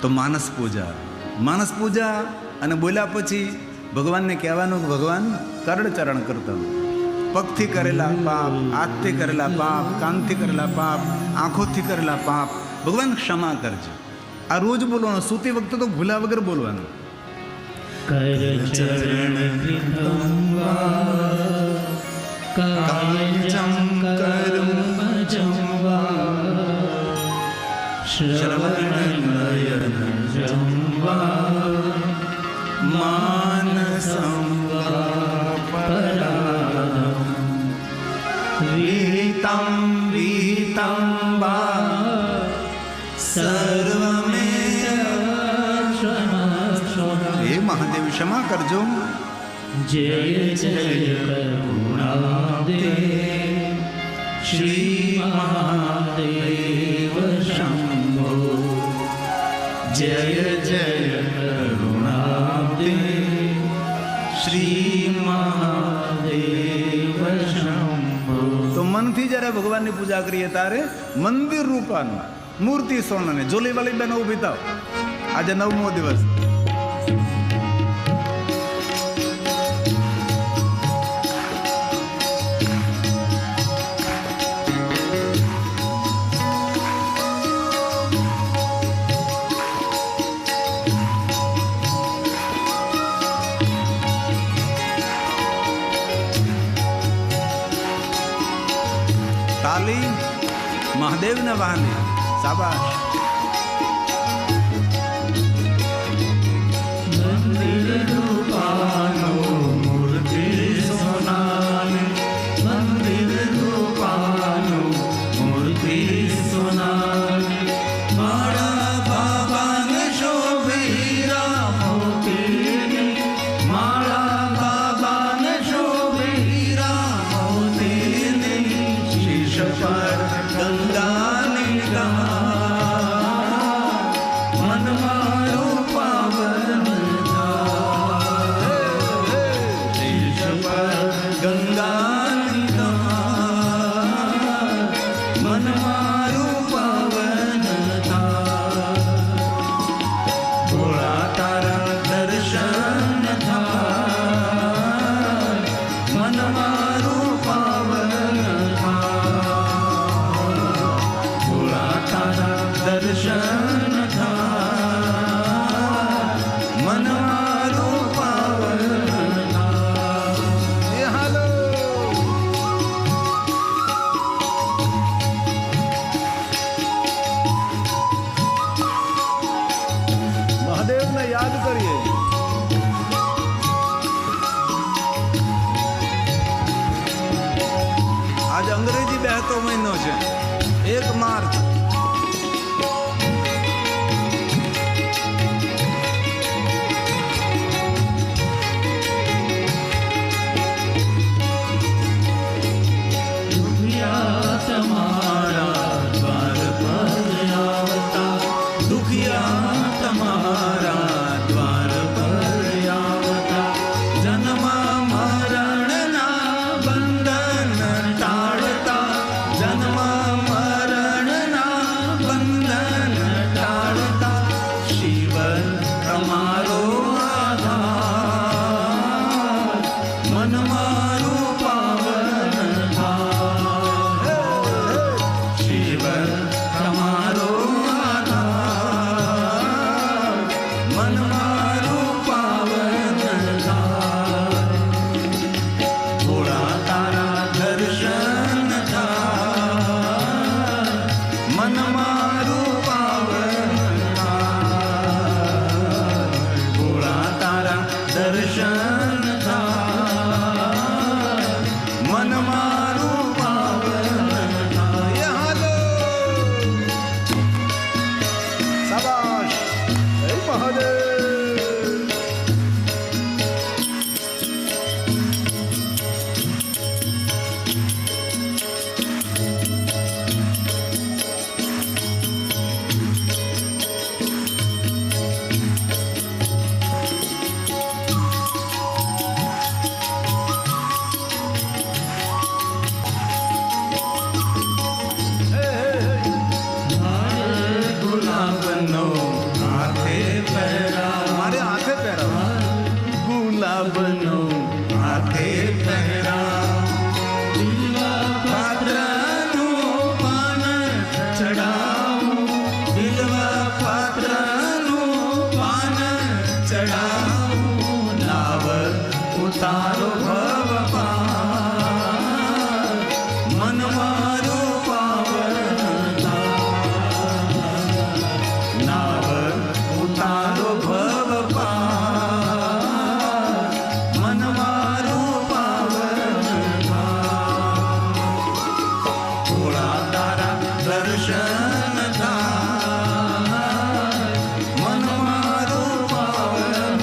તો માનસ પૂજા અને બોલ્યા પછી ભગવાનને કહેવાનું કે ભગવાન કરડચરણ કરતા, પગથી કરેલા પાપ, હાથથી કરેલા પાપ, કાનથી કરેલા પાપ, આંખોથી કરેલા પાપ ભગવાન ક્ષમા કરજો. આ રોજ બોલવાનું, સૂતી વખતે તો ભૂલા વગર બોલવાનું. કરચરણ કાયજં કર્મજં વા શ્રવણનયનજં વા માનસં વા પરાધં વિહિतं વિહિतं વા સર્વમેવ ક્ષમા. હે મહાદેવ ક્ષમા કરજો. જય જય કરુણાદેવ શ્રી મહાદેવ શંભો. જય જય કરુણાદેવ શ્રી મહાદેવ શંભો. તો મનથી જ્યારે ભગવાનની પૂજા કરીએ ત્યારે મંદિર રૂપાનું મૂર્તિ સોનાને જોલીવાળી બેન ઊભી થાવ. આજે 9મો દિવસ. તાલી મહાદેવને વાહને. શાબાશ. મંદિર રૂપાનો મૂર્તિ સોનાની, મંદિર રૂપાનો મૂર્તિ સોનાની. મારા બાબાને શોભે હીરા મોતીની, મારા બાબાને શોભે હીરા મોતીની. શીશ પર ગંગાની મન મારો પાવન થાય. શીશ પર ગંગાની મન મારું પાવન થાય. ભોળા તારા દર્શન થાય, મન મારું પાવન થાય. ભોળા તારા દર્શન થાય, મન મારું પાવન થાય. એ હાલો. મહાદેવને યાદ કરીએ. આજે અંગ્રેજી 2 મહિનો છે, 1 માર્ચ. દુખિયા તમારા દ્વાર પર આવતા, દુખિયા તમારા દ્વાર પર આવતા. જન્મ મરણના બંધન ટાળતા, જન્મ પહેરા મારે હાથે પહેરાવો. ગુલાબનો હાથે પહેરા બિલ્વા પાત્રનું પાન ચડાવું બિલ્વા પાત્રનું પાન ચડાવું લાવ ઉતારો ભવ પાર મન મારો પાવન નાવ ઉતારો ભવ પાર મન મારો પાવન થોડા તારા દર્શન થાય મન મારો પાવન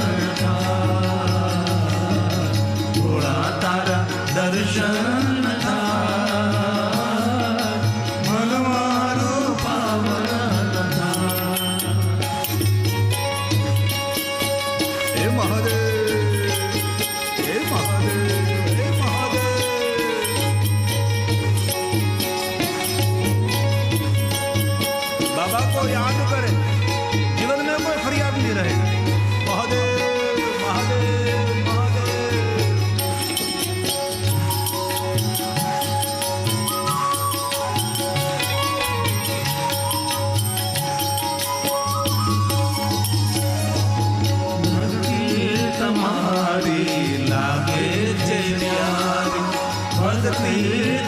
થોડા તારા દર્શન થાય મન મારો પાવન હે મહાદેવ, હે મહાદેવ, હે મહાદેવ. बाबा को याद करे, जीवन में कोई फरियाद नहीं रहे. महादेव, महादेव, महादेव. ભક્તિ તમારી લાગે છે પ્યારી ભક્તિ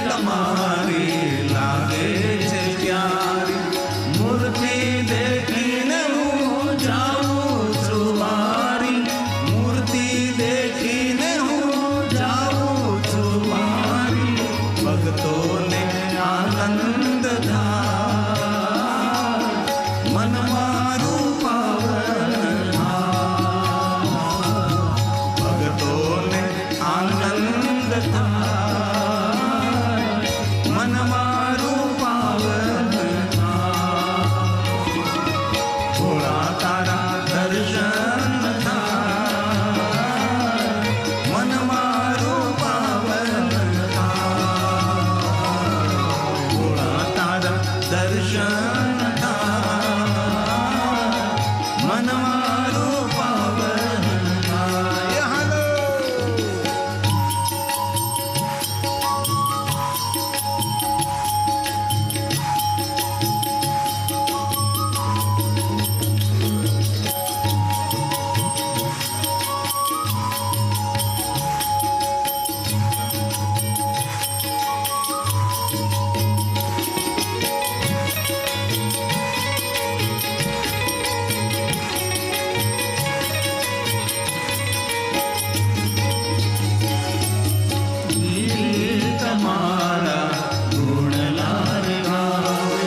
તમારી લાગે છે પ્યારી મૂર્તિ દેખીને હું જાઉં છું વારી મૂર્તિ દેખીને હું જાઉં છું વારી ભક્તોને આનંદ થાય મન મારું પાવન ભક્તોને આનંદ થાય મન મારું પાવન થોડા તારા દર્શન થાય મન મારું પાવન થોડા તારા દર્શન થાય મન મારું પાવન ये हालो. ગિરી તમારા ગુણ લારે ગાવે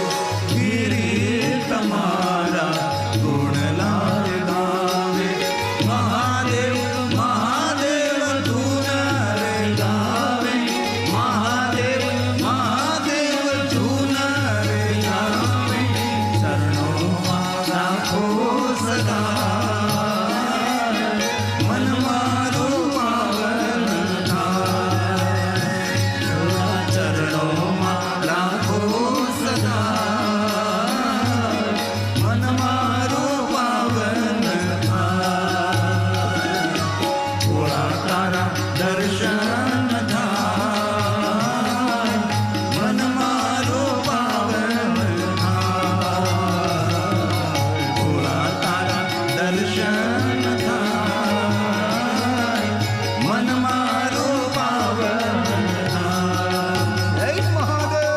ગિરી તમારા ગુણ લારે ગાવે મહાદેવ મહાદેવ ધૂન રે ગાવે મહાદેવ મહાદેવ ધૂન રે ગાવે ચરણોમાં રાખો સદા મન મારું પાવન ચરણોમાં રાખો સદા મન મારું પાવન થોડા તારા દર્શન થાય મન મારું પાવન થોડા તારા દર્શન થાય મન મારું પાવન જય મહાદેવ.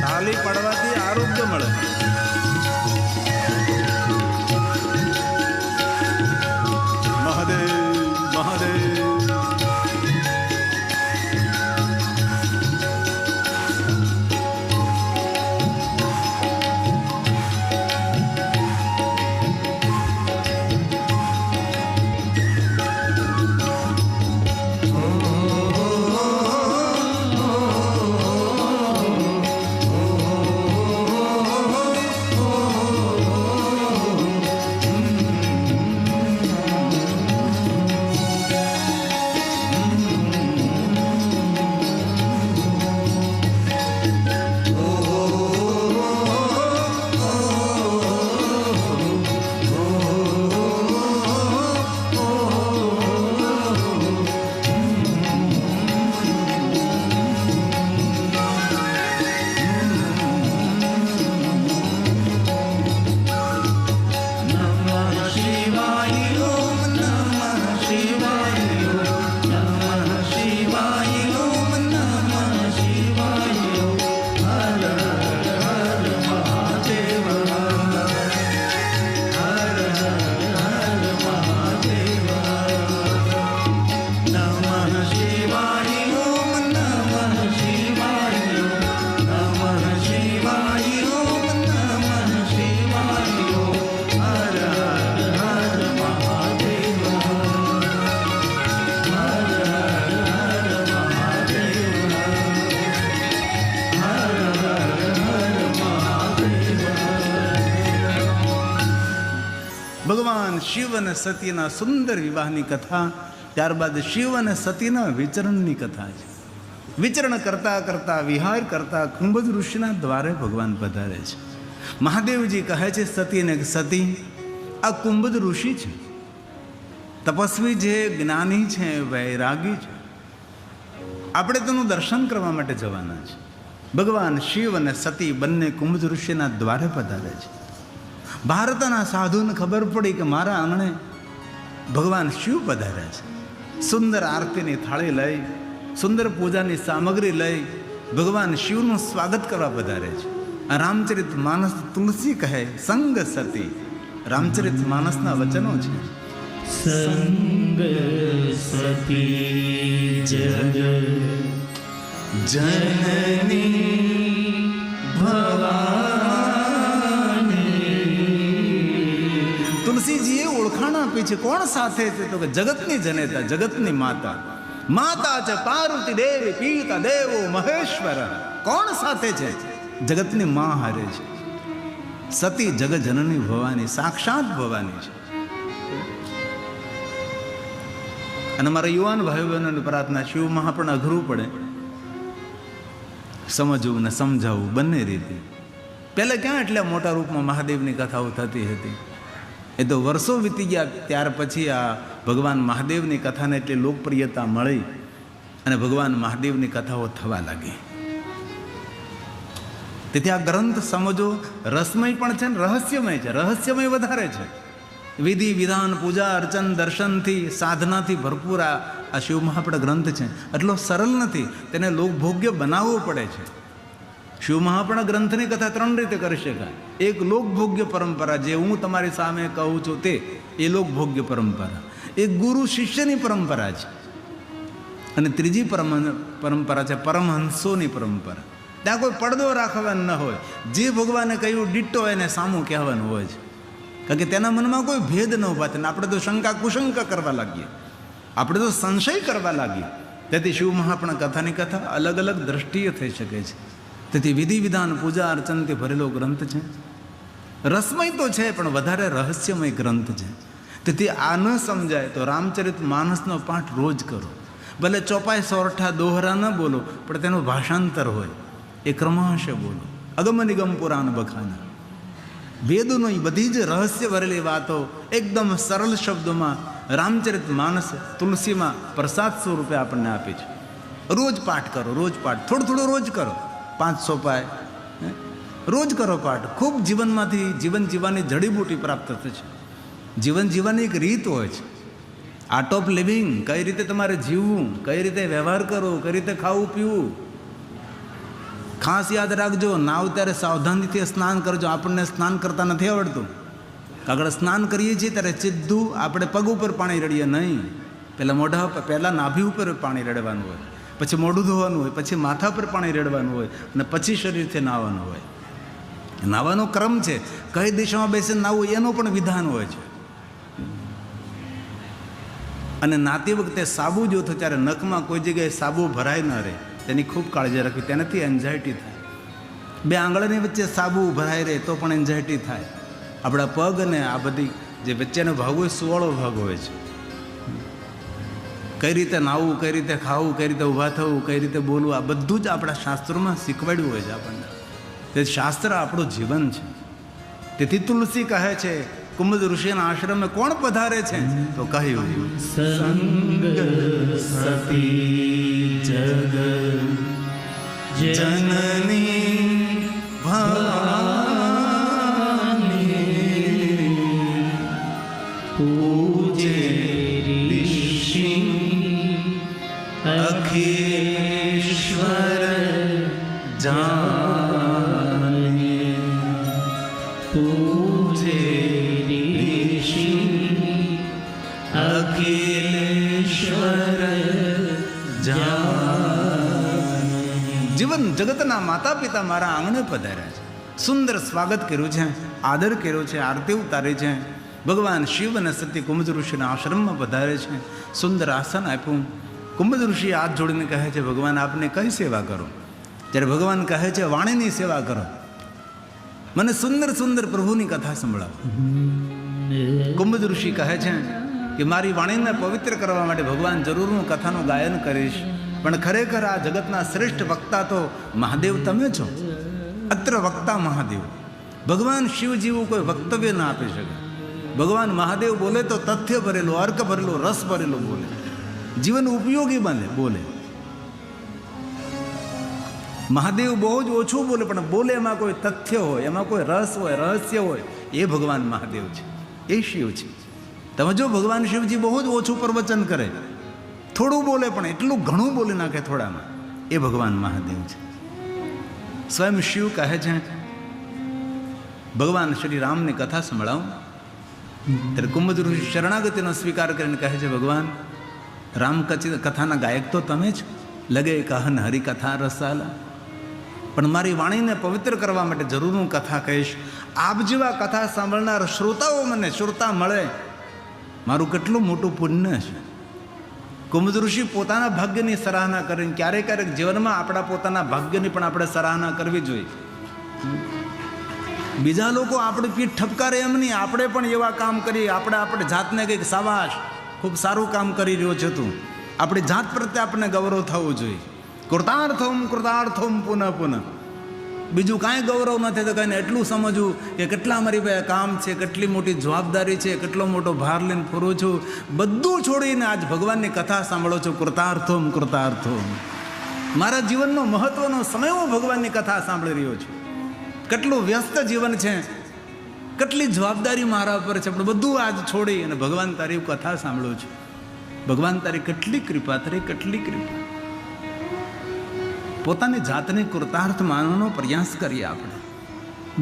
તાલી પડવાથી આરોગ્ય મળે. મહાદેવ, મહાદેવ. ઓ ભગવાન શિવ અને સતીના સુંદર વિવાહની કથા, ત્યારબાદ શિવ અને સતીના વિચરણની કથા છે. વિચરણ કરતા કરતા, વિહાર કરતા કુંભજ ઋષિના દ્વારે ભગવાન પધારે છે. મહાદેવજી કહે છે સતીને કે સતી, આ કુંભજ ઋષિ છે, તપસ્વી છે, જ્ઞાની છે, વૈરાગી છે. આપણે તેનું દર્શન કરવા માટે જવાના છે. ભગવાન શિવ અને સતી બંને કુંભજ ઋષિના દ્વારે પધારે છે. ભારતના સાધુને ખબર પડી કે મારા આંગણે ભગવાન શિવ પધાર્યા છે. સુંદર આરતીની થાળી લઈ, સુંદર પૂજાની સામગ્રી લઈ ભગવાન શિવનું સ્વાગત કરવા પધારે છે. આ રામચરિત માનસ તુલસી કહે સંગ સતી, રામચરિત માનસના વચનો છે. સંગ સતી જગ જનની ભવાની. તુલસીજીએ ઓળખાણ આપી છે કોણ સાથે છે, તો કે જગતની જનેતા, જગતની માતા. માતા છે પાર્વતી દેવી, પિતા દેવો મહેશ્વર. કોણ સાથે છે? જગતની મા હારે છે. સતી જગજનની ભવાની, સાક્ષાત ભવાની છે. અને મારા યુવાન ભાઈ બહેનોની પ્રાર્થના, શિવમાં પણ અઘરું પડે સમજવું ને સમજાવવું બંને રીતે. પહેલાં ક્યાં એટલા મોટા રૂપમાં મહાદેવની કથાઓ થતી હતી. એ તો વર્ષો વીતી ગયા, ત્યાર પછી આ ભગવાન મહાદેવની કથાને એટલી લોકપ્રિયતા મળી અને ભગવાન મહાદેવની કથાઓ થવા લાગી. તેથી આ ગ્રંથ સમજો રસમય પણ છે ને રહસ્યમય છે. રહસ્યમય વધારે છે. વિધિ વિધાન, પૂજા અર્ચન, દર્શનથી, સાધનાથી ભરપૂર આ શિવ મહાપડ ગ્રંથ છે. એટલો સરળ નથી, તેને લોકભોગ્ય બનાવવો પડે છે. શિવ મહાપડ ગ્રંથની કથા 3 રીતે કરી શકાય. એક લોકભોગ્ય પરંપરા, જે હું તમારી સામે કહું છું તે, એ લોકભોગ્ય પરંપરા. એક ગુરુ શિષ્યની પરંપરા છે. અને ત્રીજી પરંપરા છે પરમહંસોની પરંપરા. ત્યાં કોઈ પડદો રાખવાનો ન હોય. જે ભગવાને કહ્યું ડિટ્ટો એને સામું કહેવાનું હોય છે. કારણ કે તેના મનમાં કોઈ ભેદ ન ઉભા થાય. આપણે તો શંકા કુશંકા કરવા લાગીએ, આપણે તો સંશય કરવા લાગીએ. તેથી શિવ મહાપણ કથાની કથા અલગ અલગ દ્રષ્ટિએ થઈ શકે છે. તેથી વિધિ વિધાન, પૂજા અર્ચનથી ભરેલો ગ્રંથ છે. રસમય તો છે પણ વધારે રહસ્યમય ગ્રંથ છે. તેથી આ ન સમજાય તો રામચરિત માનસનો પાઠ રોજ કરો. ભલે ચોપાઈ સોરઠા દોહરા ન બોલો, પણ તેનું ભાષાંતર હોય એ ક્રમશ બોલો. અગમ નિગમ પુરાણ બખાના, વેદોનો બધી જ રહસ્ય ભરેલી વાતો એકદમ સરળ શબ્દોમાં રામચરિત માનસ તુલસીમાં પ્રસાદ સ્વરૂપે આપણને આપી છે. રોજ પાઠ કરો, રોજ પાઠ, થોડું થોડું રોજ કરો. 5 સોપાય રોજ કરો પાઠ. ખૂબ જીવનમાંથી જીવન જીવવાની જડીબુટી પ્રાપ્ત થશે. જીવન જીવવાની એક રીત હોય છે, આર્ટ ઓફ લિવિંગ. કઈ રીતે તમારે જીવવું, કઈ રીતે વ્યવહાર કરવો, કઈ રીતે ખાવું પીવું. ખાસ યાદ રાખજો, નાવ ત્યારે સાવધાનીથી સ્નાન કરજો. આપણને સ્નાન કરતા નથી આવડતું. આગળ સ્નાન કરીએ છીએ ત્યારે સીધું આપણે પગ ઉપર પાણી રેડીએ નહીં. પહેલાં નાભી ઉપર પાણી રેડવાનું હોય, પછી મોઢું ધોવાનું હોય, પછી માથા પર પાણી રેડવાનું હોય અને પછી શરીરથી નાહવાનું હોય. નાહવાનો ક્રમ છે. કઈ દિશામાં બેસીને નાહવું એનો પણ વિધાન હોય છે. અને નાતી વખતે સાબુ જોતો ત્યારે નખમાં કોઈ જગ્યાએ સાબુ ભરાય ન રહે, તેની ખૂબ કાળજી રાખવી. તેનાથી એન્ઝાયટી થાય. 2 આંગળીની વચ્ચે સાબુ ભરાઈ રહે તો પણ એન્ઝાયટી થાય. આપણા પગ અને આ બધી જે વચ્ચેનો ભાગ હોય, સુવાળો ભાગ હોય છે. કઈ રીતે નાહવું, કઈ રીતે ખાવું, કઈ રીતે ઊભા થવું, કઈ રીતે બોલવું, આ બધું જ આપણા શાસ્ત્રોમાં શીખવાડ્યું હોય છે આપણને. તે શાસ્ત્ર આપણું જીવન છે. તેથી તુલસી કહે છે કુંભજ ઋષિના આશ્રમે કોણ પધારે છે, તો કહ્યું સંગ સતી જગ જનની ભવાની. પૂજે ઋષિ અખિલેશ્વર જાને. પૂજે ઋષિ અખિલેશ્વર જાને. જીવન જગતના માતા પિતા મારા આંગણે પધાર્યા છે. સુંદર સ્વાગત કર્યું છે, આદર કર્યો છે, આરતી ઉતારી છે. ભગવાન શિવ અને સતી કુંભજ ઋષિના આશ્રમમાં પધારે છે. સુંદર આસન આપ્યું. કુંભજ ઋષિ હાથ જોડીને કહે છે ભગવાન આપને કઈ સેવા કરો. ત્યારે ભગવાન કહે છે વાણીની સેવા કરો. મને સુંદર સુંદર પ્રભુની કથા સંભળાવો. કુંભજ ઋષિ કહે છે કે મારી વાણીને પવિત્ર કરવા માટે ભગવાન જરૂર હું કથાનું ગાયન કરીશ, પણ ખરેખર આ જગતના શ્રેષ્ઠ વક્તા તો મહાદેવ તમે છો. અત્ર વક્તા મહાદેવ. ભગવાન શિવ જેવું કોઈ વક્તવ્ય ના આપી શકે. ભગવાન મહાદેવ બોલે તો તથ્ય ભરેલું, અર્ક ભરેલું, રસ ભરેલું બોલે, જીવન ઉપયોગી બને બોલે. મહાદેવ બહુ જ ઓછું બોલે, પણ બોલે એમાં કોઈ તથ્ય હોય, એમાં કોઈ રસ હોય, રહસ્ય હોય. એ ભગવાન મહાદેવ છે, એ શિવ છે. તમે જો ભગવાન શિવજી બહુ જ ઓછું પ્રવચન કરે, થોડું બોલે પણ એટલું ઘણું બોલી નાખે થોડામાં, એ ભગવાન મહાદેવ છે. સ્વયં શિવ કહે છે, ભગવાન શ્રી રામની કથા સંભળાવું. ત્યારે કુંભજ ઋષિ શરણાગતિનો સ્વીકાર કરીને કહે છે, ભગવાન રામ કથાના ગાયક તો તમે જ. લગે કહન હરિકથા રસાલા. પણ મારી વાણીને પવિત્ર કરવા માટે જરૂર હું કથા કહીશ. આપ જેવા કથા સાંભળનાર શ્રોતાઓ મને શ્રોતા મળે, મારું કેટલું મોટું પુણ્ય છે. કુંભજ ઋષિ પોતાના ભાગ્યની સરાહના કરીને ક્યારેક ક્યારેક જીવનમાં આપણા પોતાના ભાગ્યની પણ આપણે સરાહના કરવી જોઈએ. બીજા લોકો આપણી પીઠ ઠપકારે એમ નહીં, આપણે પણ એવા કામ કરીએ. આપણે જાતને કંઈક સાબાશ, ખૂબ સારું કામ કરી રહ્યો છે તું. આપણી જાત પ્રત્યે આપણને ગૌરવ થવું જોઈએ. કૃતાર્થોમ કૃતાર્થોમ પુનઃ પુનઃ. બીજું કાંઈ ગૌરવ નથી તો કાંઈ એટલું સમજવું કે કેટલા મારી પાસે કામ છે, કેટલી મોટી જવાબદારી છે, કેટલો મોટો ભાર લઈને ફરું છું. બધું છોડીને આજ ભગવાનની કથા સાંભળો છો. કૃતાર્થોમ કૃતાર્થોમ. મારા જીવનનો મહત્વનો સમય હું ભગવાનની કથા સાંભળી રહ્યો છું. કેટલું વ્યસ્ત જીવન છે, કેટલી જવાબદારી મારા ઉપર છે, પણ બધું આજ છોડી અને ભગવાન તારી કથા સાંભળું છું. ભગવાન તારી કેટલી કૃપા, તારી કેટલી કૃપા. પોતાની જાતને કૃતાર્થ માનવાનો પ્રયાસ કરીએ આપણે.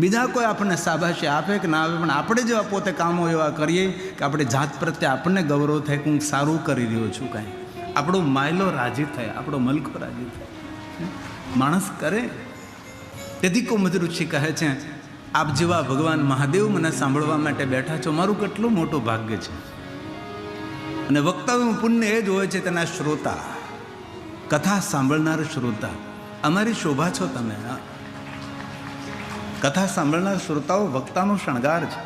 બીજા કોઈ આપણને શાબાશી આપે કે ના આપે, પણ આપણે જેવા પોતે કામો એવા કરીએ કે આપણે જાત પ્રત્યે આપણને ગૌરવ થાય કે હું સારું કરી રહ્યો છું. કાંઈ આપણો માયલો રાજી થાય, આપણો મલકો રાજી થાય, માણસ કરે. તેથી કુંભજ ઋષિ કહે છે, આપ જેવા ભગવાન મહાદેવ મને સાંભળવા માટે બેઠા છો, મારું કેટલું મોટું ભાગ્ય છે. અને વક્તવ્યનું પુણ્ય એ જ હોય છે તેના શ્રોતા, કથા સાંભળનાર શ્રોતા. અમારી શોભા છો તમે. કથા સાંભળનાર શ્રોતાઓ વક્તાનો શણગાર છે.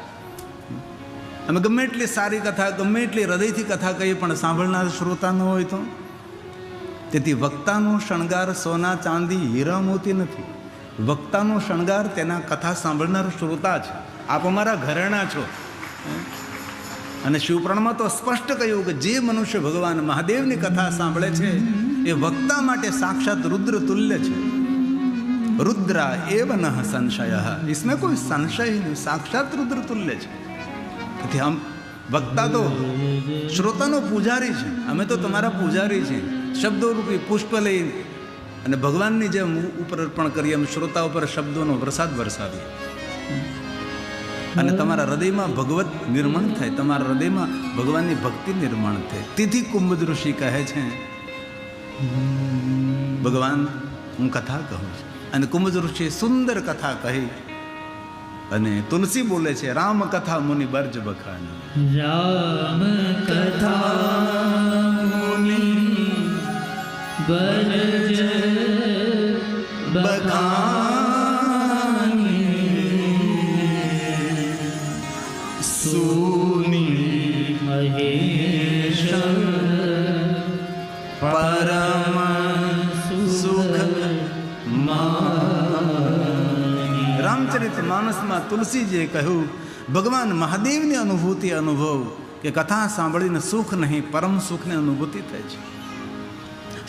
અમે ગમે એટલી સારી કથા, ગમે એટલી હૃદયથી કથા કહીએ, પણ સાંભળનાર શ્રોતા ન હોય તો. તેથી વક્તાનો શણગાર સોના ચાંદી હીરા મોતી નથી. વક્તાનો શણગાર તેના કથા સાંભળનાર શ્રોતા છે. આપ અમારા ઘરેણા છો. અને શિવપુરાણમાં તો સ્પષ્ટ કહ્યું કે જે મનુષ્ય ભગવાન મહાદેવની કથા સાંભળે છે એ વક્તા માટે સાક્ષાત રુદ્ર તુલ્ય છે. રુદ્રા એવ ન સંશય, इसमें કોઈ સંશય નહીં, સાક્ષાત રુદ્ર તુલ્ય છે. તેથી આમ વક્તા તો શ્રોતાનો પૂજારી છે. અમે તો તમારા પૂજારી છીએ. શબ્દો રૂપી પુષ્પ લઈ અને ભગવાનની જેમ ઉપર અર્પણ કરીએ, એમ શ્રોતા ઉપર શબ્દોનો વરસાદ વરસાવીએ અને તમારા હૃદયમાં ભગવત નિર્માણ થાય, તમારા હૃદયમાં ભગવાનની ભક્તિ નિર્માણ થાય. તેથી કુંભજ ઋષિ કહે છે, ભગવાન હું કથા કહું છું. અને કુંભજ ઋષિએ સુંદર કથા કહી. અને તુલસી બોલે છે, રામ કથા મુનિ બર્જ બખાની. રામ કથા મુનિ બર્જ બખાની. સુની મહેશ પરમ સુખ માની. રામચરિત માનસમાં તુલસીજીએ કહ્યું, ભગવાન મહાદેવની અનુભૂતિ અનુભવ કે કથા સાંભળીને સુખ નહીં, પરમ સુખની અનુભૂતિ થાય છે.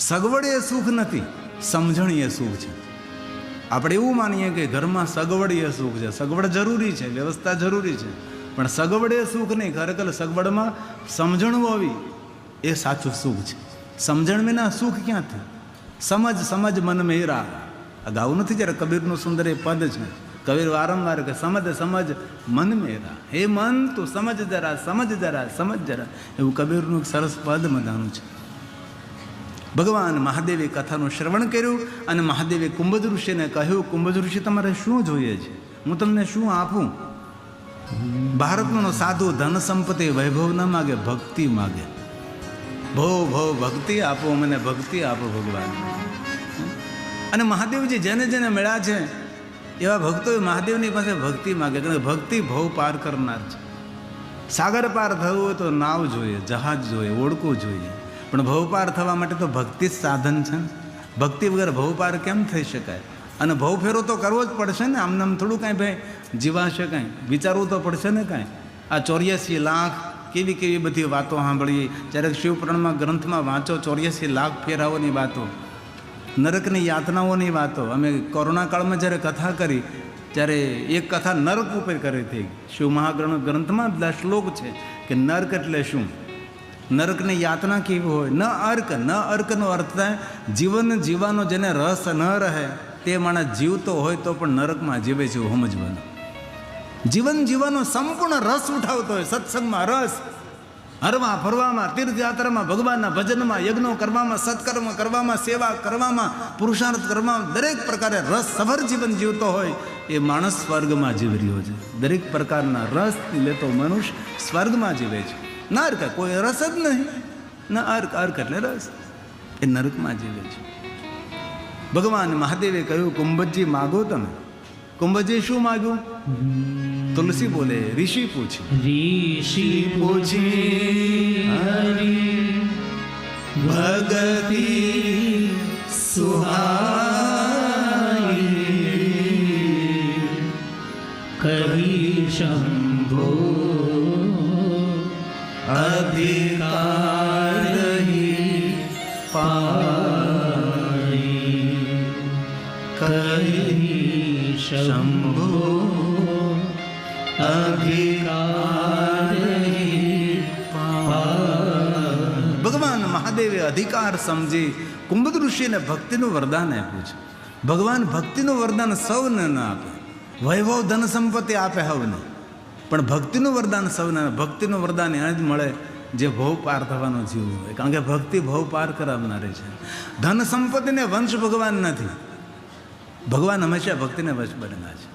સગવડ એ સુખ નથી, સમજણ એ સુખ છે. આપણે એવું માનીએ કે ઘરમાં સગવડ એ સુખ છે. સગવડ જરૂરી છે, વ્યવસ્થા જરૂરી છે, પણ સગવડ એ સુખ નહીં. ખરેખર સગવડમાં સમજણ હોવી એ સાચું સુખ છે. સમજણ વિના સુખ ક્યાંથી? સમજ સમજ મન મેરા. આ ગાવું નથી જ્યારે કબીરનું સુંદર એ પદ છે. કબીર વારંવાર કે સમજ સમજ મન મેરા, હે મન તું સમજ જરા, સમજ જરા, સમજ જરા. એવું કબીરનું સરસ પદ મજાનું છે. ભગવાન મહાદેવે કથાનું શ્રવણ કર્યું અને મહાદેવે કુંભજ ઋષિને કહ્યું, કુંભજ ઋષિ તમારે શું જોઈએ છે? હું તમને શું આપું? ભારતનો સાધુ ધન સંપત્તિ વૈભવ ન માગે, ભક્તિ માગે. ભવ ભવ ભક્તિ આપો મને, ભક્તિ આપો ભગવાન. અને મહાદેવજી જેને જેને મળ્યા છે એવા ભક્તોએ મહાદેવની પાસે ભક્તિ માગે, કારણ કે ભક્તિ ભવ પાર કરનાર છે. સાગર પાર થવું હોય તો નાવ જોઈએ, જહાજ જોઈએ, ઓળખવું જોઈએ. પણ ભવપાર થવા માટે તો ભક્તિ જ સાધન છે ને. ભક્તિ વગર ભવપાર કેમ થઈ શકાય? અને ભવ ફેરો તો કરવો જ પડશે ને. આમને આમ થોડું કાંઈ ભાઈ જીવાશે કાંઈ, વિચારવું તો પડશે ને કાંઈ. આ 84 લાખ કેવી કેવી બધી વાતો સાંભળીએ. જ્યારે શિવપુરાણમાં ગ્રંથમાં વાંચો 84 લાખ ફેરાઓની વાતો, નરકની યાતનાઓની વાતો. અમે કોરોના કાળમાં જ્યારે કથા કરી ત્યારે એક કથા નરક ઉપર કરી હતી. શિવ મહાગ્રંથમાં બધા શ્લોક છે કે નરક એટલે શું, નરકની યાતના કેવી હોય. ન અર્કનો અર્થ થાય જીવન જીવવાનો જેને રસ ન રહે તે માણસ જીવતો હોય તો પણ નરકમાં જીવે છે એવું સમજવાનું. જીવન જીવવાનો સંપૂર્ણ રસ ઉઠાવતો હોય, સત્સંગમાં રસ, હરવા ફરવામાં, તીર્થયાત્રામાં, ભગવાનના ભજનમાં, યજ્ઞો કરવામાં, સત્કર્મ કરવામાં, સેવા કરવામાં, પુરુષાર્થ કરવામાં, દરેક પ્રકારે રસ સભર જીવન જીવતો હોય એ માણસ સ્વર્ગમાં જીવી રહ્યો છે. દરેક પ્રકારના રસ લેતો મનુષ્ય સ્વર્ગમાં જીવે છે. નર્ક કોઈ રસ જ નહીં. ન અર્ક એટલે રસ, એ નરકમાં જીવે છે. ભગવાન મહાદેવે કહ્યું કુંભજી માગો તમે. કુંભજી શું માગ્યું? તુલસી બોલે ઋષિ પૂછે, ऋषि पूछे हरि भगति सुहाई, कही शंभो अधिकार ही पाई, कही शंभो ભગવાન મહાદેવે અધિકાર સમજી કુંભદ ઋષિને ભક્તિનું વરદાન આપ્યું છે. ભગવાન ભક્તિનું વરદાન સૌને ન આપે, વૈભવ ધન સંપત્તિ આપે સૌને, પણ ભક્તિનું વરદાન સૌને. ભક્તિનું વરદાન એને જ મળે જે ભવ પાર થવાનો જીવ હોય, કારણ કે ભક્તિ ભવ પાર કરાવનારી છે. ધન સંપત્તિને વંશ ભગવાન નથી, ભગવાન હંમેશા ભક્તિને વશ બનેલા છે.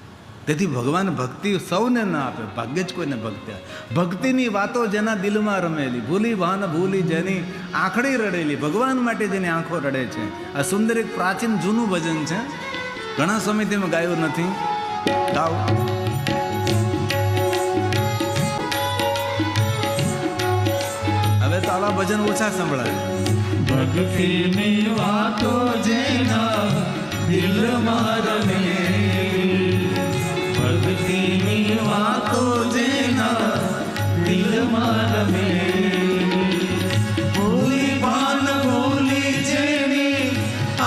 તેથી ભગવાન ભક્તિ સૌને ના આપે, ભાગ્યે જ કોઈને ભક્તિ. ભક્તિની વાતો જેના દિલમાં રમેલી, ભૂલી ભાન ભૂલી જેની આંખડી રડેલી, ભગવાન માટે જેની આંખો રડે છે. આ સુંદર એક પ્રાચીન જૂનું ભજન છે, ઘણા સમયથી મેં ગાયું નથી. ગાવ હવે તો આવા ભજન ઓછા સંભળાય. ભક્તિની વાતો જેના દિલમાં રમે, ભક્તિની વાતો જેના દિલમાં રમે, ભૂલી ભાન ભૂલી જેની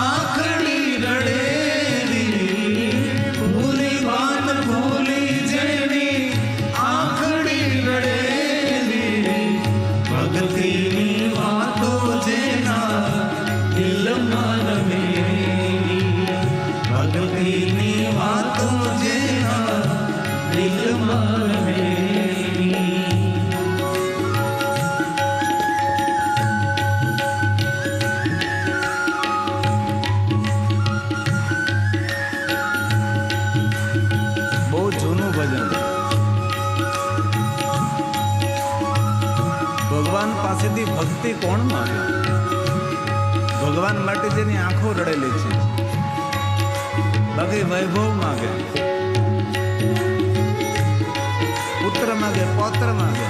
આંખડી રડેલી, ભૂલી ભાન ભૂલી જેની આંખડી રડેલી, ભક્તિની વાતો જેના દિલમાં રમે, ભક્તિની વાતો જેના દિલમાં રમે. બહુ જૂનું ભજન. ભગવાન પાસેથી ભક્તિ કોણ માગે? ભગવાન માટે જેની આંખો રડેલી છે. બાકી વૈભવ માગે, પુત્ર માગે, પૌત્ર માગે,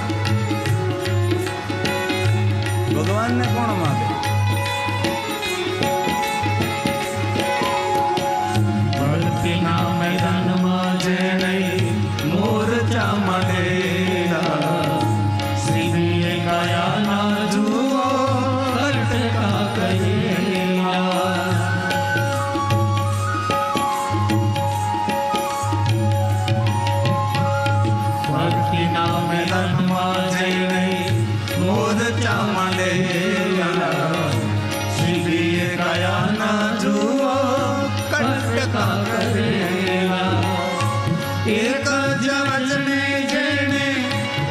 ભગવાનને કોણ માગે? ભક્તિના મેદાનમાં જેણે મોરચા માંડેલા, શ્રીએ કાયાના જુઓ કટકા કહેલા. ભક્તિના મેદાનમાં જેણે મોરચા માંડેલા, શ્રીએ કાયાના જુઓ કટકા કરેલા. એક જ વચને જેણે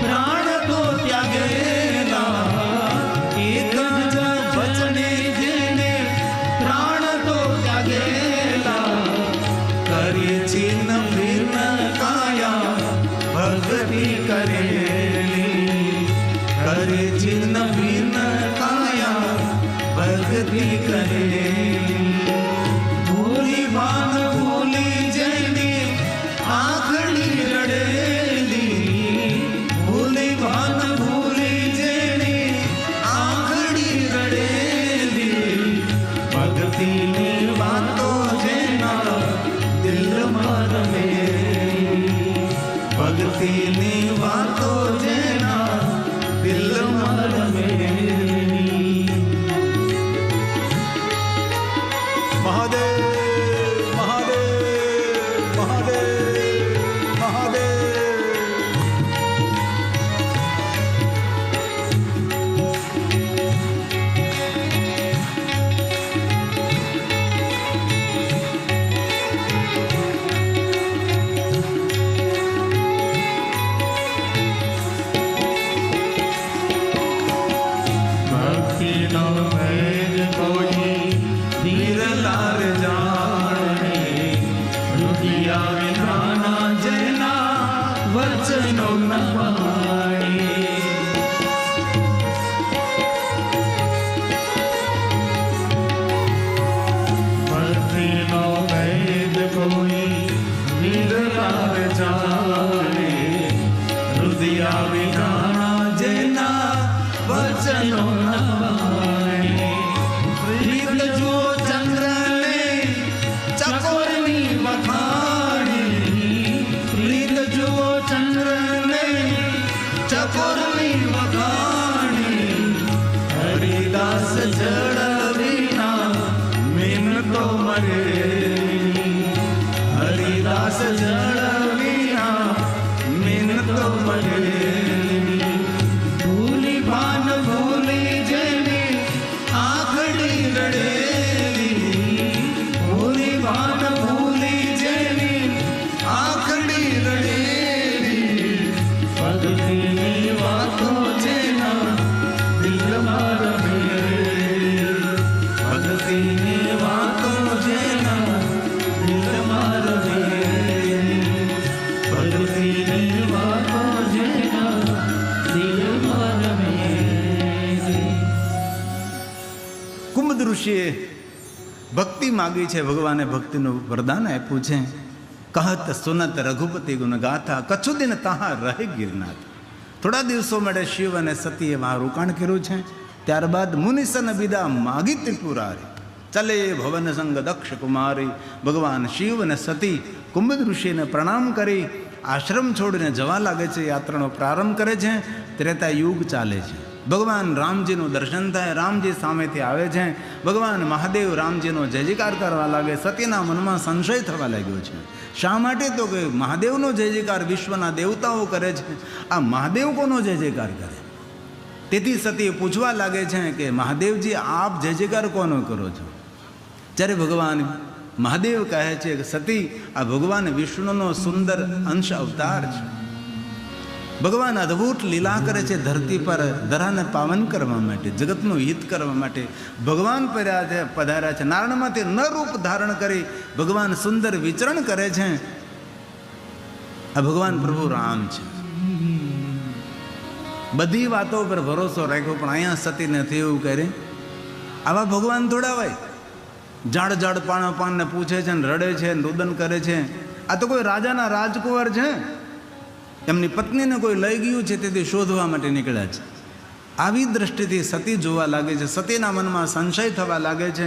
પ્રાણ તો ત્યાગેલા, એક જ વચને જેણે પ્રાણ તો ત્યાગેલા, કરી ચિન્ન ભીર્ણ કાયા ભક્તિ કરેલી, કરી ચિન્ન ભીર્ણ કાયા ભક્તિ કરેલી. ભૂલી ભાન ભૂલી જેની આંખડી રડેલી, ભૂલી ભાન રમે, ભક્તિની વાતો જેના દિલમાં રમે. મહાદેવ મહાદેવ મહાદેવ મહાદેવ. ભક્તિનો ભેદ કોઈ વિરલા રે જાણે, રૂપિયા વિનાના જેના વચનો ન પાણે. ભક્તિનો ભેદ કોઈ વિરલા રે જાણે, રૂપિયા વિનાના જેના વચનો ન પાણે. પ્રીત જો ચંદ્રને ચકોરની વખાણી, પ્રીત જો ચંદ્રને ચકોરની વખાણી. હરિદાસ જળ વિના મિનતો મરે, હરિદાસ જળ વિના મિનતો મરે. ભૂલી ભાન ભૂલી જેની આખડી રડેલી, ભૂલી ભાન ભૂલી જેની આખડી રડેલી. ભક્તિની વાતો જેના દિલમાં રમે, ભક્તિની વાતો જેના દિલમાં રમે, ભક્તિની વાતો જેના દિલમાં રમે. કુમુદ ઋષિએ ભક્તિ માગી છે, ભગવાને ભક્તિનું વરદાન આપ્યું છે. કહત સુનત રઘુપતિ ગુણ ગાથા, કછુ દિન તાહા રહે ગિરનાથ. થોડા દિવસો માટે શિવ અને સતીએ વહાં રોકાણ કર્યું છે. ત્યારબાદ મુનિસન વિદા માગી ત્રિપુરારી, ચલે ભવન સંગ દક્ષ કુમારી. ભગવાન શિવ અને સતી કુમુદ ઋષિને પ્રણામ કરી આશ્રમ છોડીને જવા લાગે છે, યાત્રાનો પ્રારંભ કરે છે. ત્રેતા યુગ ચાલે છે. ભગવાન રામજીનું દર્શન થાય, રામજી સામેથી આવે છે. ભગવાન મહાદેવ રામજીનો જય જયકાર કરવા લાગે. સતીના મનમાં સંશય થવા લાગ્યો છે. શા માટે? તો કે મહાદેવનો જય જયકાર વિશ્વના દેવતાઓ કરે છે, આ મહાદેવ કોનો જય જયકાર કરે? તેથી સતી પૂછવા લાગે છે કે મહાદેવજી આપ જય જયકાર કોનો કરો છો? જ્યારે ભગવાન મહાદેવ કહે છે કે સતી આ ભગવાન વિષ્ણુનો સુંદર અંશ અવતાર છે. ભગવાન અદ્ભુત લીલા કરે છે ધરતી પર, ધરાને પાવન કરવા માટે, જગતનું હિત કરવા માટે ભગવાન પધાર્યા છે. નારણમાંથી ન રૂપ ધારણ કરી ભગવાન સુંદર વિચરણ કરે છે. આ ભગવાન પ્રભુ રામ છે. બધી વાતો પર ભરોસો રાખ્યો, પણ અહીંયા સતી નથી એવું કરે. આવા ભગવાન થોડા હોય. જાડ જાડ પાનને પૂછે છે ને રડે છે, રુદન કરે છે. આ તો કોઈ રાજાના રાજકુંવર છે, એમની પત્નીને કોઈ લઈ ગયું છે, તેથી શોધવા માટે નીકળ્યા છે. આવી દ્રષ્ટિથી સતી જોવા લાગે છે. સતીના મનમાં સંશય થવા લાગે છે.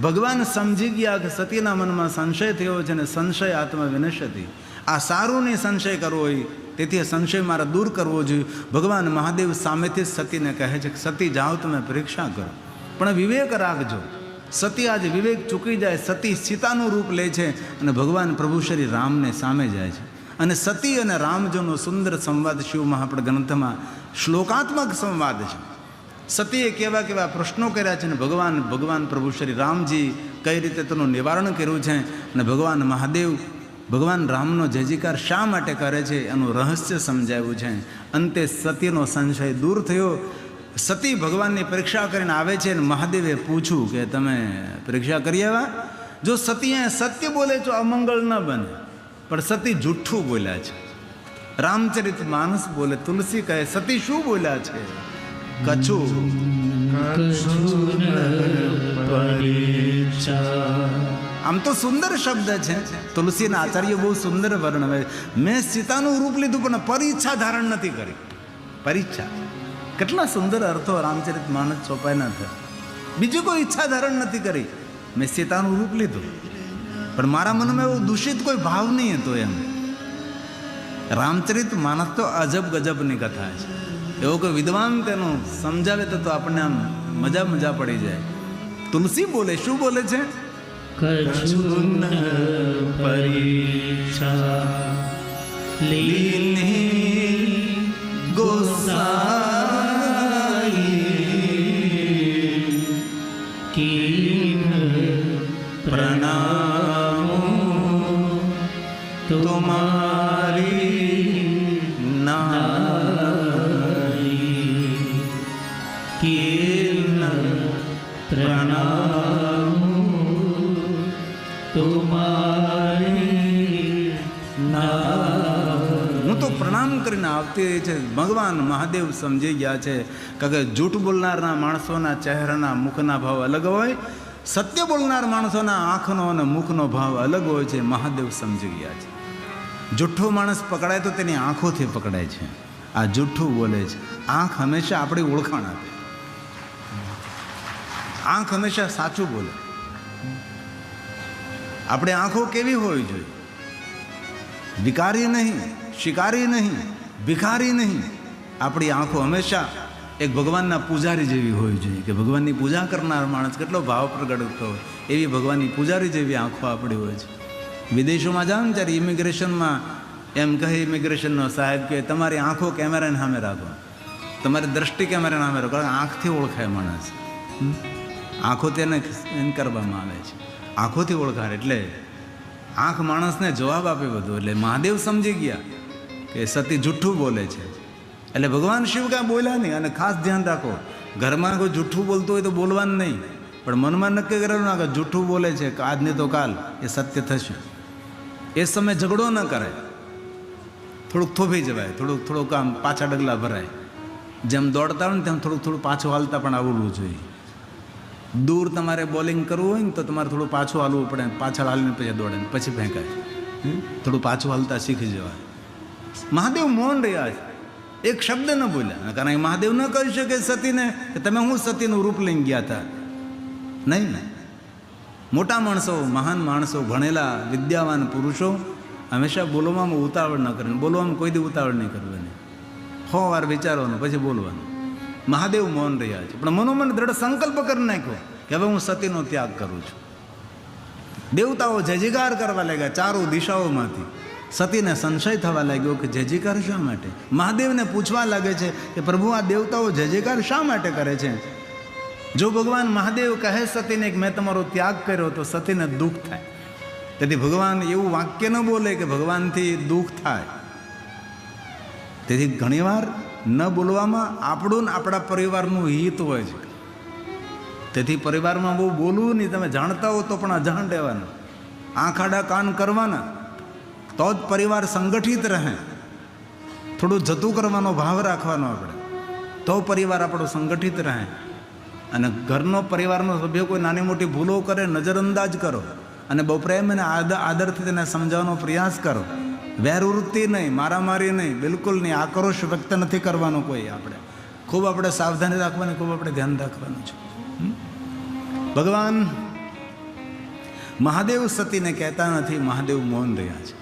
ભગવાન સમજી ગયા કે સતીના મનમાં સંશય થયો છે ને સંશય આત્મા વિનશ્યતિ. આ સારું નહીં સંશય કરવો હોય, તેથી સંશય મારે દૂર કરવો જોઈએ. ભગવાન મહાદેવ સામેથી જ સતીને કહે છે કે સતી જાઓ તમે પરીક્ષા કરો, પણ વિવેક રાખજો. સતી આજે વિવેક ચૂકી જાય. સતી સીતાનું રૂપ લે છે અને ભગવાન પ્રભુ શ્રી રામને સામે જાય છે. અને સતી અને રામજીનો સુંદર સંવાદ શિવ મહાપડ ગ્રંથમાં શ્લોકાત્મક સંવાદ છે. સતીએ કેવા કેવા પ્રશ્નો કર્યા છે અને ભગવાન પ્રભુ શ્રી રામજી કઈ રીતે તેનું નિવારણ કર્યું છે. અને ભગવાન મહાદેવ ભગવાન રામનો જય જયકાર શા માટે કરે છે એનું રહસ્ય સમજાવ્યું છે. અંતે સતીનો સંશય દૂર થયો. સતી ભગવાનની પરીક્ષા કરીને આવે છે અને મહાદેવે પૂછ્યું કે તમે પરીક્ષા કરી આવ્યા? જો સતી સત્ય બોલે તો અમંગળ ન બને, પણ સતી જુઠ્ઠું બોલ્યા છે. રામચરિત માનસ બોલે, તુલસી કહે સતી શું બોલ્યા છે? કછું આમ તો સુંદર શબ્દ છે. તુલસીના આચાર્ય બહુ સુંદર વર્ણવે. મેં સીતાનું રૂપ લીધું પણ પરીચ્છા ધારણ નથી કરી. પરીચ્છા કેટલા સુંદર અર્થો રામચરિત માનસ ચોપાઈના થયા. બીજું કોઈ ઈચ્છા ધારણ નથી કરી. મેં સીતાનું રૂપ લીધું, પણ મારા મનમાં એવો દૂષિત કોઈ ભાવ નહીં હતો એમ. રામચરિત માનસ તો અજબ ગજબની કથા છે. એવો કોઈ વિદ્વાન તેનું સમજાવે તો આપણને આમ મજા પડી જાય. તુલસી બોલે, શું બોલે છે? કછુન પરીક્ષા લીને ગોસાઈ કીન પ્રણામો તુમારી નારી કીન પ્રણામો તુમારી નારી. હું તો પ્રણામ કરીને આવતી રહી છે. ભગવાન મહાદેવ સમજી ગયા છે કે જૂઠ બોલનારના માણસોના ચહેરાના મુખના ભાવ અલગ હોય, સત્ય બોલનાર માણસોના આંખનો અને મુખનો ભાવ અલગ હોય છે. મહાદેવ સમજી ગયા છે. જૂઠ્ઠો માણસ પકડાય તો તેની આંખોથી પકડાય છે. આ જૂઠ્ઠું બોલે છે. આંખ હંમેશા આપણી ઓળખાણ આપે. આંખ હંમેશા સાચું બોલે. આપણે આંખો કેવી હોવી જોઈએ? વિકારી નહીં, શિકારી નહીં, ભિખારી નહીં. આપણી આંખો હંમેશા એક ભગવાનના પૂજારી જેવી હોવી જોઈએ કે ભગવાનની પૂજા કરનાર માણસ કેટલો ભાવ પ્રગટ હોય એવી ભગવાનની પૂજારી જેવી આંખો આપણી હોય છે. વિદેશોમાં જાઓ ને ત્યારે ઇમિગ્રેશનમાં એમ કહે ઇમિગ્રેશનનો સાહેબ કે તમારી આંખો કેમેરાને સામે રાખો, તમારી દ્રષ્ટિ કેમેરાને સામે રાખો. કારણ આંખથી ઓળખાય માણસ. આંખો તેને કરવામાં આવે છે. આંખોથી ઓળખાય એટલે આંખ માણસને જવાબ આપે બધું. એટલે મહાદેવ સમજી ગયા કે સતી જુઠ્ઠું બોલે છે. એટલે ભગવાન શિવ કાંઈ બોલ્યા નહીં. અને ખાસ ધ્યાન રાખો, ઘરમાં કોઈ જુઠ્ઠું બોલતું હોય તો બોલવાનું નહીં, પણ મનમાં નક્કી કરેલું ના કે જુઠ્ઠું બોલે છે કે આજ નહીં તો કાલ એ સત્ય થશે. એ સમયે ઝઘડો ન કરાય, થોડુંક થોભી જવાય, થોડુંક આમ પાછા ડગલા ભરાય. જેમ દોડતા હોય ને તેમ થોડું પાછું હાલતા પણ આવડવું જોઈએ. દૂર તમારે બોલિંગ કરવું હોય ને તો તમારે થોડું પાછું હાલવું પડે. પાછળ હાલીને પછી દોડે ને પછી ફેંકાય. થોડું પાછું હાલતા શીખી જવાય. મહાદેવ મૌન રહ્યા છે, એક શબ્દ ન બોલ્યા. કારણ કે મહાદેવ ન કહી શકે સતીને કે તમે હું સતીનું રૂપ લઈને ગયા હતા. નહીં. મોટા માણસો, મહાન માણસો, ભણેલા વિદ્યાવાન પુરુષો હંમેશા બોલવામાં ઉતાવળ ન કરે. બોલવામાં કોઈ દી ઉતાવળ નહીં કરવાની. 100 વાર વિચારવાનું પછી બોલવાનું. મહાદેવ મૌન રહ્યા છે, પણ મનોમન દ્રઢ સંકલ્પ કરી નાખ્યો કે હવે હું સતીનો ત્યાગ કરું છું. દેવતાઓ જયજયકાર કરવા લાગ્યા ચારો દિશાઓમાંથી. સતીને સંશય થવા લાગ્યો કે જયજયકાર શા માટે? મહાદેવને પૂછવા લાગે છે કે પ્રભુ આ દેવતાઓ જયજયકાર શા માટે કરે છે? જો ભગવાન મહાદેવ કહે સતીને કે મેં તમારો ત્યાગ કર્યો તો સતીને દુઃખ થાય. તેથી ભગવાન એવું વાક્ય ન બોલે કે ભગવાનથી દુઃખ થાય. તેથી ઘણીવાર ન બોલવામાં આપણું ને આપણા પરિવારનું હિત હોય છે. તેથી પરિવારમાં બહુ બોલવું નહીં. તમે જાણતા હો તો પણ અજાણ રહેવાનું, આંખ આડા કાન કરવાના, તો જ પરિવાર સંગઠિત રહે. થોડું જતું કરવાનો ભાવ રાખવાનો આપણે, તો પરિવાર આપણો સંગઠિત રહે. અને ઘરનો પરિવારનો સભ્યો કોઈ નાની મોટી ભૂલો કરે નજરઅંદાજ કરો અને બહુ પ્રેમ અને આદરથી તેને સમજાવવાનો પ્રયાસ કરો. વેરવૃત્તિ નહીં, મારામારી નહીં, બિલકુલ નહીં. આક્રોશ વ્યક્ત નથી કરવાનો કોઈ. આપણે સાવધાની રાખવાની, ખૂબ આપણે ધ્યાન રાખવાનું છે. ભગવાન મહાદેવ સતીને કહેતા નથી, મહાદેવ મૌન રહ્યા છે.